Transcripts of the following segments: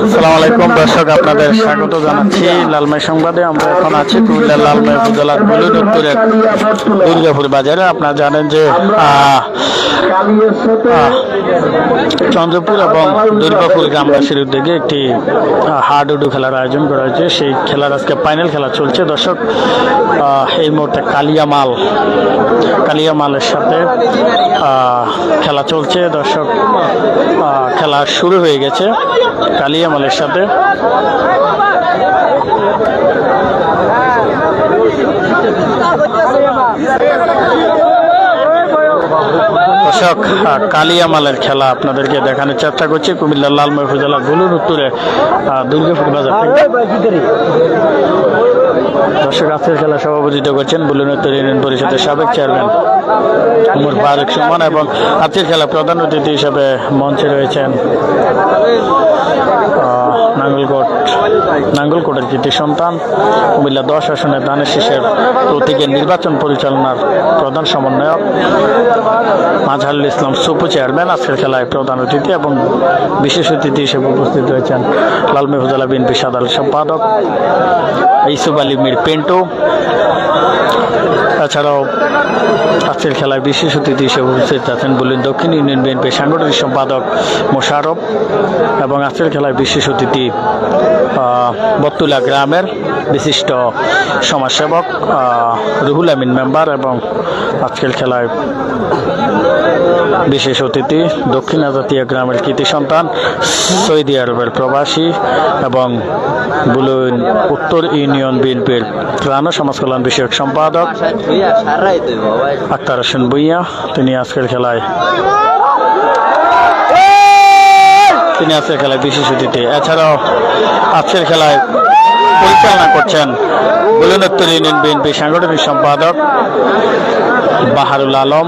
আসসালামু আলাইকুম দর্শক, আপনাদের স্বাগত জানাচ্ছি লালমাই সংবাদে। আমরা এখন আছি কুমিল্লার লালমাই উপজেলার বুলুন উত্তরের দুর্গাপুর বাজারে। আপনারা জানেন যে চন্দ্রপুর এবং দুর্গাপুর গ্রামবাসীর উদ্যোগে একটি হাডুডু খেলার আয়োজন করা হয়েছে। সেই খেলার আজকে ফাইনাল খেলা চলছে দর্শক। এই মুহূর্তে কালিয়ামালের সাথে খেলা চলছে দর্শক। খেলা শুরু হয়ে গেছে কালিয়ামালের সাথে। দর্শক, কালিয়ামালের খেলা আপনাদেরকে দেখানোর চেষ্টা করছি কুমিল্লার লালমাই উপজেলার বুলুন উত্তরে দুর্গাপুর বাজার থেকে। দর্শক, আজকের খেলা সভাপতিত্ব করছেন বুলুন উত্তর ইউনিয়ন পরিষদের সাবেক চেয়ারম্যান ওমর ফারুক সুমন, এবং আজকের খেলা প্রধান অতিথি হিসেবে মঞ্চে রয়েছেন নাঙ্গলকোটের কৃতি সন্তান কুমিল্লা 10 আসনের ধানের শীষের প্রতীকের নির্বাচন পরিচালনার প্রধান সমন্বয়ক মাজহারুল ইসলাম সুপু চেয়ারম্যান আজকের খেলায় প্রধান অতিথি, এবং বিশেষ অতিথি হিসেবে উপস্থিত রয়েছেন লালমাই উপজেলা বিএনপি সাধারণ সম্পাদক ইউসুফ আলী মীর পেন্টু। এছাড়াও আজকের খেলায় বিশেষ অতিথি হিসেবে উপস্থিত আছেন বুলুন দক্ষিণ ইউনিয়ন বিএনপির সাংগঠনিক সম্পাদক মোশারফ, এবং আজকের খেলায় বিশেষ অতিথি বত্তুলা গ্রামের বিশিষ্ট সমাজসেবক রুহুল আমিন মেম্বার, এবং আজকের খেলায় বিশেষ অতিথি দক্ষিণ আজাতিয়া গ্রামের কৃতি সন্তান সৌদি আরবের প্রবাসী এবং বুলুন উত্তর ইউনিয়ন বিএনপির ত্রাণ ও সমাজ কল্যাণ বিষয়ক সম্পাদক আক্তার হোসেন ভুঁইয়া। তিনি আজকের খেলায় বিশেষ অতিথি। এছাড়াও আজকের খেলায় পরিচালনা করছেন বুলুন উত্তর ইউনিয়ন বিএনপি সাংগঠনিক সম্পাদক বাহারুল আলম,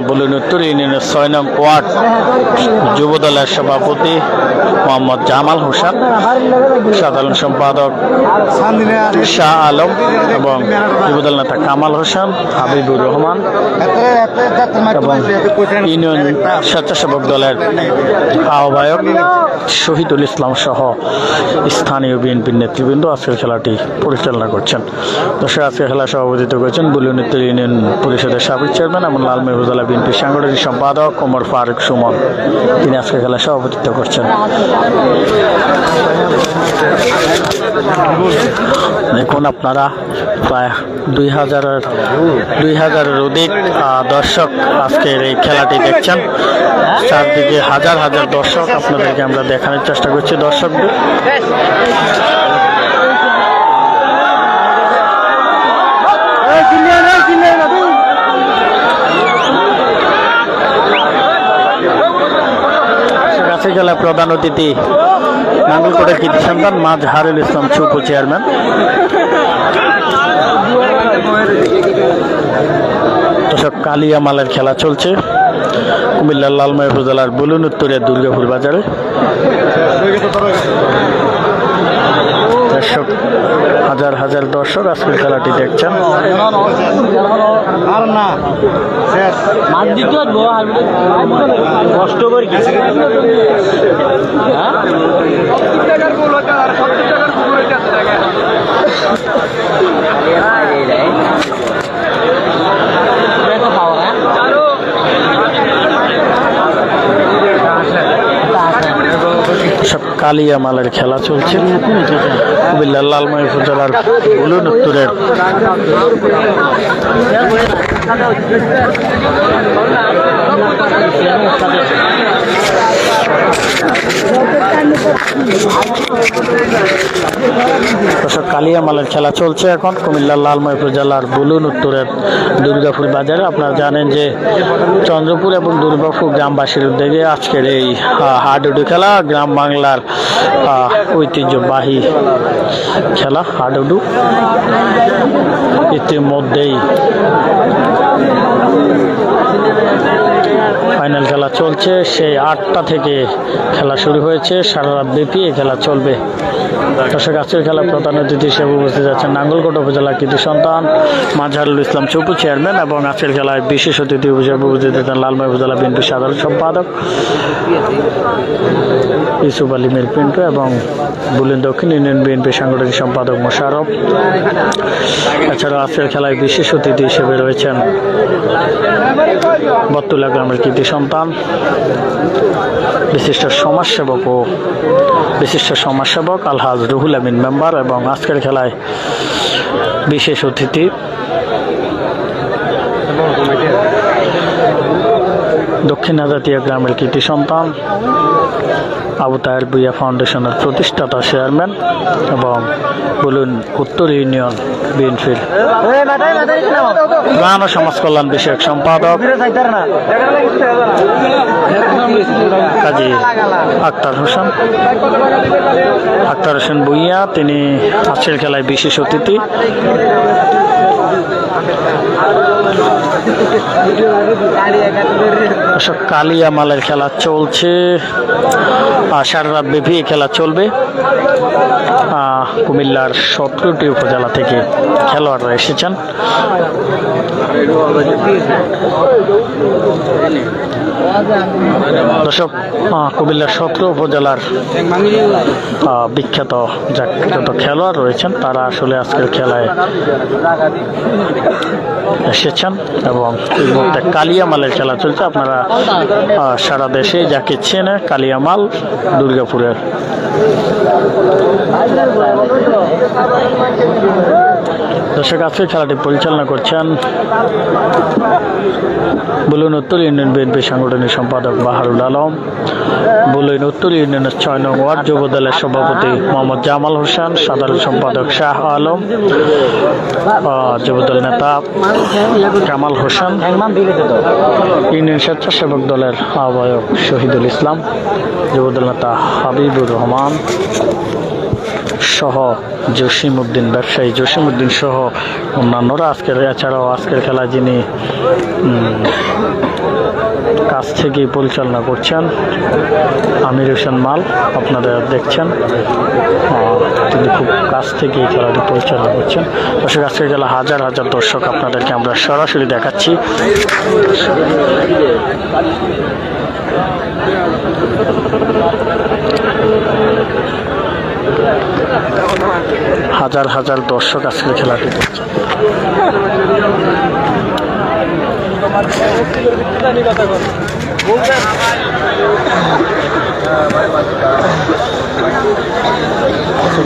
বুলুন উত্তর ইউনিয়নের 6 নং ওয়ার্ড যুবদলের সভাপতি মোহাম্মদ জামাল হোসেন, সাধারণ সম্পাদক শাহ আলম, এবং যুবদল নেতা কামাল হোসেন, হাবিবুর রহমান, এবং ইউনিয়ন স্বেচ্ছাসেবক দলের আহ্বায়ক শহীদুল ইসলাম সহ স্থানীয় বিএনপির নেতৃবৃন্দ আজকের খেলাটি পরিচালনা করছেন। দর্শক, আজকের খেলা সভাপতিত্ব করেছেন বুলুন উত্তর ইউনিয়ন পরিষদের সাবেক চেয়ারম্যান এবং লালমাই উপজেলা বিএনপির সাংগঠনিক সম্পাদক ওমর ফারুক সুমন। তিনি আজকের খেলা সভাপতিত্ব করছেন। দেখুন, আপনারা প্রায় 2000-এর অধিক দর্শক আজকের এই খেলাটি দেখছেন। চারদিকে হাজার হাজার দর্শক, আপনাদেরকে আমরা দেখানোর চেষ্টা করছি দর্শকদের। খেলা প্রধান অতিথি নাঙ্গলকোটের কৃতি সন্তান মাজহারুল ইসলাম সুপু চেয়ারম্যান। দর্শক, কালিয়ামালের খেলা চলছে কুমিল্লার লালমাই উপজেলার বুলুন উত্তরের দুর্গাপুর বাজারে। দর্শক, হাজার হাজার দর্শক আজকের খেলাটি দেখছেন। সব কালিয়ামালের খেলা চলছে কুমিল্লার লালমাই উপজেলার বুলুন উত্তরের কালিয়ামালের খেলা চলছে এখন কুমিল্লার লালমাই উপজেলার বুলুন উত্তরের দুর্গাপুর বাজারে। আপনারা জানেন যে চন্দ্রপুর এবং দুর্গাপুর গ্রামবাসীর উদ্যোগে আজকের এই হাডুডু খেলা গ্রাম বাংলার ঐতিহ্যবাহী খেলা হাডুডু। ইতিমধ্যেই ফাইনাল খেলা চলছে, সেই 8টা থেকে খেলা শুরু হয়েছে, সারা রাত ব্যাপী এই খেলা চলবে। দর্শক, আজকের খেলা প্রধান অতিথি হিসেবে উপস্থিত আছেন নাঙ্গলকোট উপজেলা কৃতি সন্তান মাজহারুল ইসলাম চুপু চেয়ারম্যান, এবং আজকের খেলায় বিশেষ অতিথি হিসেবে উপস্থিত আছেন লালমাই উপজেলা বিএনপি সাধারণ সম্পাদক ইউসুফ আলী মির পিন্টু এবং বুলেন দক্ষিণ ইউনিয়ন বিএনপি সাংগঠনিক সম্পাদক মোশাররফ। এছাড়াও আজকের খেলায় বিশেষ অতিথি হিসেবে রয়েছেন বত্তুলা গ্রামের কৃতি সন্তান বিশিষ্ট সমাজসেবক আলহাজ রুহুল আমিন মেম্বার, এবং আজকের খেলায় বিশেষ অতিথি দক্ষিণ আজাতিয়া গ্রামের কৃতি সন্তান আবু তাহের ভূঁইয়া ফাউন্ডেশনের প্রতিষ্ঠাতা চেয়ারম্যান এবং বলুন উত্তর ইউনিয়ন বিএনপির ত্রাণ ও সমাজ কল্যাণ বিষয়ক সম্পাদক কাজী আক্তার হোসেন ভূঁইয়া, তিনি আজকের খেলায় বিশেষ অতিথি। কালিয়ামালের খেলা চলছে, সারা রাত ব্যাপী খেলা চলবে। কুমিল্লার 17টি উপজেলা থেকে খেলোয়াড়রা এসেছেন। দর্শক, কুমিল্লার 17 উপজেলার বিখ্যাত যত খেলোয়াড় রয়েছেন তারা আসলে আজকের খেলায় এসেছেন, এবং এই মুহূর্তে কালিয়ামালের খেলা চলছে। আপনারা সারা দেশে যাকে চেনে, কালিয়ামাল দুর্গাপুরের। দর্শক, আজকে খেলাটি পরিচালনা করছেন বুলুন উত্তর ইউনিয়ন বিএনপি সাংগঠনিক সম্পাদক বাহারুল আলম, বুলুন উত্তর ইউনিয়নের 6 নং ওয়ার্ড যুব দলের সভাপতি মোহাম্মদ জামাল হোসেন, সাধারণ সম্পাদক শাহ আলম, যুবদল নেতা কামাল হোসেন, ইউনিয়ন স্বেচ্ছাসেবক দলের আহ্বায়ক শহীদুল ইসলাম, যুবদল নেতা হাবিবুর রহমান সহ জসিমউদ্দিন, ব্যবসায়ী জসিমউদ্দিন সহ অন্যান্যরা এছাড়াও আজকের খেলা যিনি কাছ থেকেই পরিচালনা করছেন আমির হোসেন মাল, আপনারা দেখছেন তিনি খুব কাছ থেকে এই খেলাটি পরিচালনা করছেন। দর্শক, আজকের খেলা হাজার হাজার দর্শক আপনাদেরকে আমরা সরাসরি দেখাচ্ছি। হাজার হাজার দর্শক আজকের খেলাটি দেখছেন।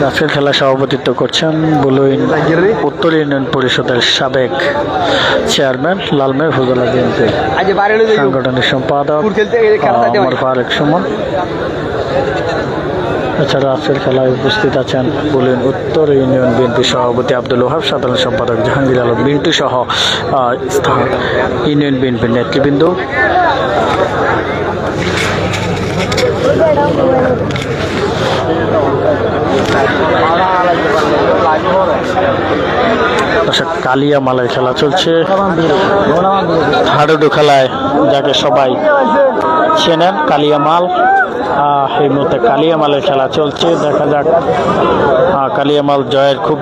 আজকের খেলা সভাপতিত্ব করছেন বুলুন উত্তর ইউনিয়ন পরিষদের সাবেক চেয়ারম্যান লালমাই উপজেলা বিএনপির সাংগঠনিক সম্পাদক ওমর ফারুক সুমন। এছাড়া আজকের খেলায় উপস্থিত আছেন বুলুন উত্তর ইউনিয়ন বিএনপি সভাপতি আব্দুল ওহাব, সাধারণ সম্পাদক জাহাঙ্গীর আলম বিন্টু সহ ইউনিয়ন বিএনপির নেতৃবৃন্দ। কালিয়ামালের খেলা চলছে, হাডুডু খেলায় যাকে সবাই চেনেন কালিয়ামাল। এই মুহূর্তে কালিয়ামালের খেলা চলছে, দেখা যাক কালিয়ামাল জয়ের খুব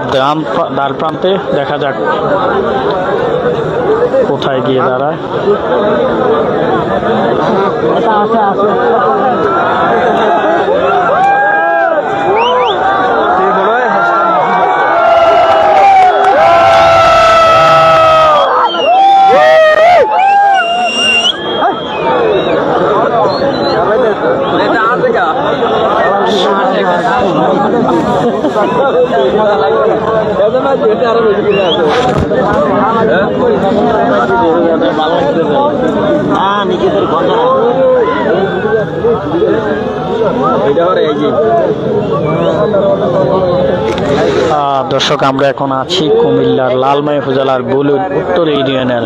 দ্বার প্রান্তে, দেখা যাক কোথায় গিয়ে দাঁড়ায়। দর্শক, আমরা এখন আছি কুমিল্লার লালমাই উপজেলার বুলুন উত্তর ইউনিয়নের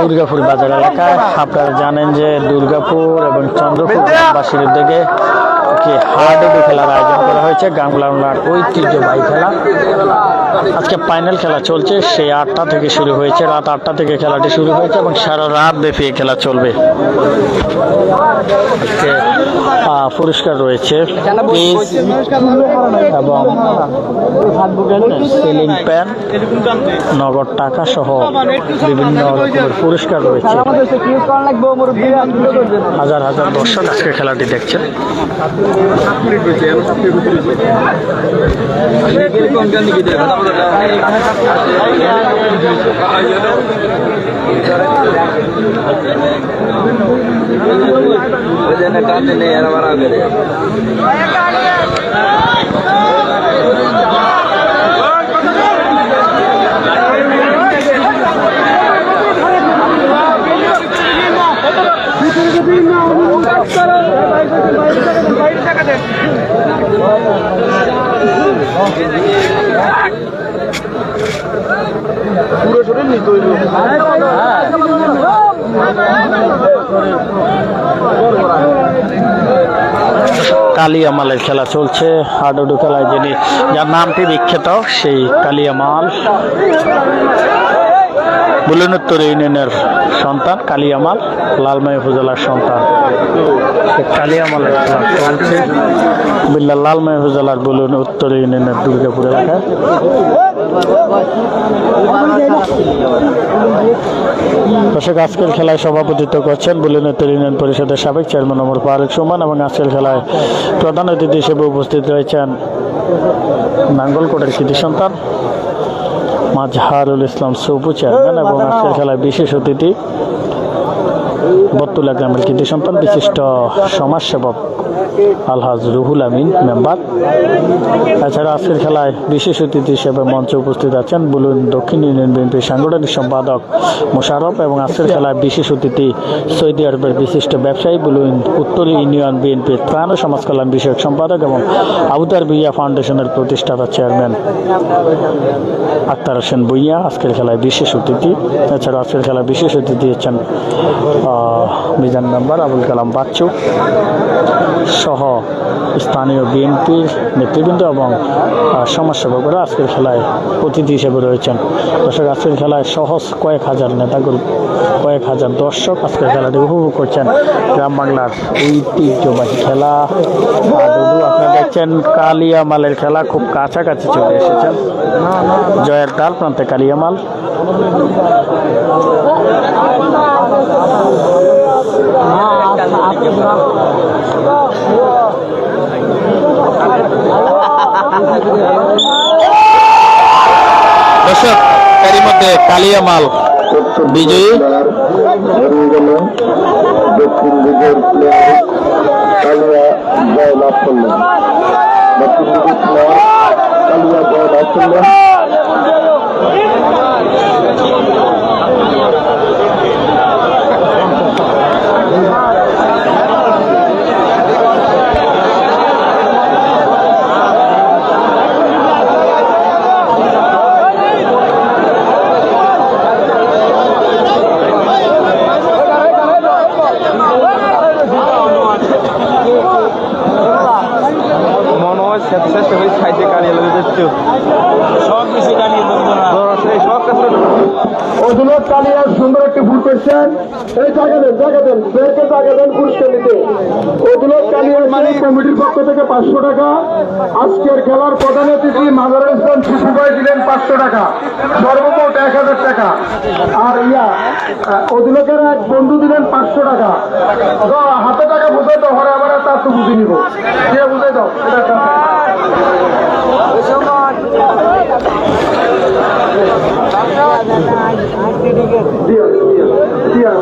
দুর্গাপুর বাজার এলাকায়। আপনারা জানেন যে দুর্গাপুর এবং চন্দ্রপুর গ্রামবাসীর উদ্যোগে হাডুডু খেলার আয়োজন করা হয়েছে। গাংলার ঐতিহ্যবাহী খেলা আজকে ফাইনাল খেলা চলছে, সেই 8টা থেকে শুরু হয়েছে, রাত 8টা থেকে খেলাটি শুরু হয়েছে এবং সারা রাত ব্যাপী এই খেলা চলবে। আজকে পুরস্কার রয়েছে প্রিজ এবং সিলিং ফ্যান, নগদ টাকা সহ বিভিন্ন রকমের পুরস্কার রয়েছে। হাজার হাজার দর্শক আজকে খেলাটি দেখছেন। কালিয়ামালের খেলা চলছে। হাডুডু খেলায় যিনি, যার নামটি বিখ্যাত, সেই কালিয়ামাল বুলুনুত্তর ইউনিয়নের সন্তান কালিয়ামাল, লালমাই উপজেলার সন্তান। কালিয়ামালের খেলা চলছে বিল্লা লালমাই উপজেলার বুলুনুত্তর ইউনিয়নের দুর্গাপুর এলাকায়। দর্শক, আজকের খেলায় সভাপতিত্ব করছেন বুলুনুত্তর ইউনিয়ন পরিষদের সাবেক চেয়ারম্যান ওমর ফারুক সুমন এবং আজকের খেলায় প্রধান অতিথি হিসেবে উপস্থিত রয়েছেন নাঙ্গলকোটের কৃতি সন্তান মাজহারুল ইসলাম সুপু চেয়ারম্যান এবং আজকের খেলায় বিশেষ অতিথি বত্তুলা গ্রামের কৃতি সন্তান বিশিষ্ট সমাজসেবক আলহাজ রুহুল আমিন মেম্বার। এছাড়া আজকের খেলায় বিশেষ অতিথি হিসেবে মঞ্চে উপস্থিত আছেন বুলুন দক্ষিণ ইউনিয়ন বিএনপির সাংগঠনিক সম্পাদক মোশারফ এবং আজকের খেলায় বিশেষ অতিথি সৌদি আরবের বিশিষ্ট ব্যবসায়ী বুলুন উত্তর ইউনিয়ন বিএনপির ত্রাণ ও সমাজ কল্যাণ বিষয়ক সম্পাদক এবং আবুদার ভুইয়া ফাউন্ডেশনের প্রতিষ্ঠাতা চেয়ারম্যান আক্তার হোসেন ভুইয়া আজকের খেলায় বিশেষ অতিথি। এছাড়া আজকের খেলায় বিশেষ অতিথি হচ্ছেন মিজান মেম্বার আবুল কালাম বাচ্চু সহ স্থানীয় বিএনপির নেতৃবৃন্দ এবং সমাজসেবকরা আজকের খেলায় অতিথি হিসেবে রয়েছেন। দর্শক, আজকের খেলায় সহজ কয়েক হাজার নেতাগুলো, কয়েক হাজার দর্শক আজকের খেলাটি উপভোগ করছেন। গ্রাম বাংলার ঐতিহ্যবাহী খেলা হাডুডু। আপনারা দেখছেন কালিয়ামালের খেলা খুব কাছাকাছি চলে এসেছেন। জয়ের ডাল প্রান্তে কালিয়ামাল। দর্শক, এরই মধ্যে কালিয়ামাল বিজয়ী। দক্ষিণ দিকের কালিয়া জয় লাভ করলেন। দক্ষিণ দিকের কালিয়া জয় লাভ করলেন। সুন্দর একটি ভুল করছেন, এই জায়গা দেন ব্রেকে জায়গা দেন পুরস্কার নিতে। ওগুলো কালিয়া কমিটির পক্ষ থেকে 500 টাকা। আজকের খেলার প্রধান অতিথি মাজারুল ইসলাম শিশু ভাই দিলেন 500 টাকা, সর্বমোট 1000 টাকা। আর ওগুলোকের এক বন্ধু দিলেন 500 টাকা। হাতে টাকা বুঝাই তো হরে আবার তার তো বুঝে নিব, কে বুঝাই দাও দিয়া